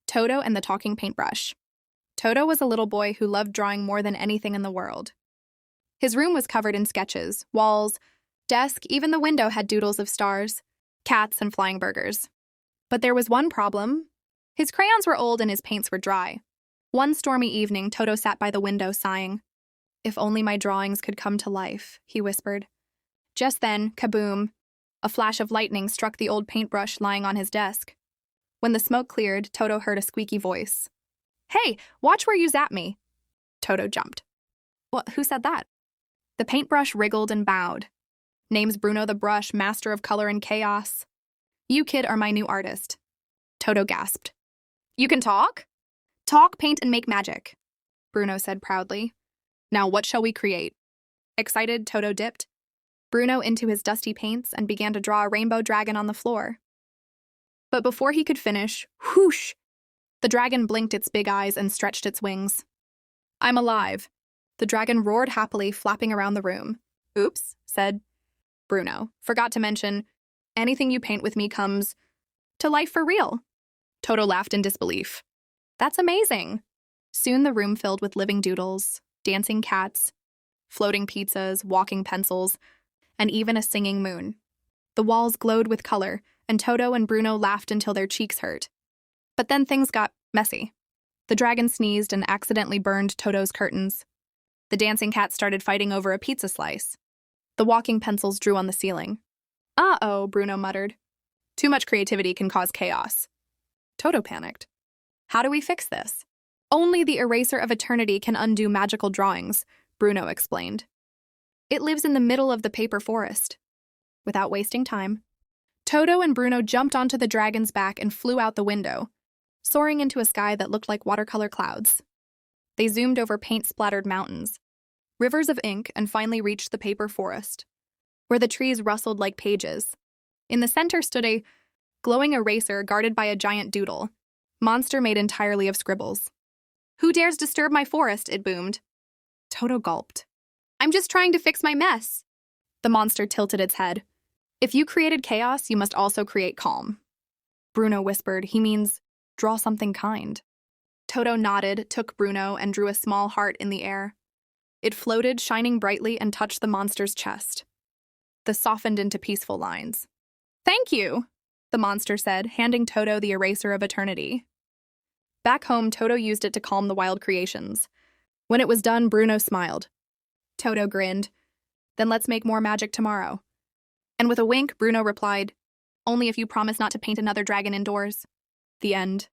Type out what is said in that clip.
Toto and the Talking Paintbrush. Toto was a little boy who loved drawing more than anything in the world. His room was covered in sketches, walls, desk, even the window had doodles of stars, cats, and flying burgers. But there was one problem. His crayons were old and his paints were dry. One stormy evening, Toto sat by the window sighing. "If only my drawings could come to life," he whispered. Just then, kaboom! A flash of lightning struck the old paintbrush lying on his desk. When the smoke cleared, Toto heard a squeaky voice. "Hey, watch where you zap me!" Toto jumped. "What? Who said that?" The paintbrush wriggled and bowed. "Name's Bruno the Brush, master of color and chaos. You, kid, are my new artist." Toto gasped. "You can talk?" "Talk, paint, and make magic," Bruno said proudly. "Now what shall we create?" Excited, Toto dipped Bruno into his dusty paints and began to draw a rainbow dragon on the floor. But before he could finish, whoosh! The dragon blinked its big eyes and stretched its wings. "I'm alive." The dragon roared happily, flapping around the room. "Oops," said Bruno. "Forgot to mention, anything you paint with me comes to life for real." Toto laughed in disbelief. "That's amazing." Soon the room filled with living doodles, dancing cats, floating pizzas, walking pencils, and even a singing moon. The walls glowed with color, and Toto and Bruno laughed until their cheeks hurt. But then things got messy. The dragon sneezed and accidentally burned Toto's curtains. The dancing cat started fighting over a pizza slice. The walking pencils drew on the ceiling. "Uh-oh," Bruno muttered. "Too much creativity can cause chaos." Toto panicked. "How do we fix this?" "Only the eraser of eternity can undo magical drawings," Bruno explained. "It lives in the middle of the paper forest." Without wasting time, Toto and Bruno jumped onto the dragon's back and flew out the window, soaring into a sky that looked like watercolor clouds. They zoomed over paint-splattered mountains, rivers of ink, and finally reached the paper forest, where the trees rustled like pages. In the center stood a glowing eraser guarded by a giant doodle, monster made entirely of scribbles. "Who dares disturb my forest?" it boomed. Toto gulped. "I'm just trying to fix my mess." The monster tilted its head. "If you created chaos, you must also create calm." Bruno whispered, "He means draw something kind." Toto nodded, took Bruno, and drew a small heart in the air. It floated, shining brightly, and touched the monster's chest. The softened into peaceful lines. "Thank you," the monster said, handing Toto the eraser of eternity. Back home, Toto used it to calm the wild creations. When it was done, Bruno smiled. Toto grinned. "Then let's make more magic tomorrow." And with a wink, Bruno replied, "Only if you promise not to paint another dragon indoors." The end.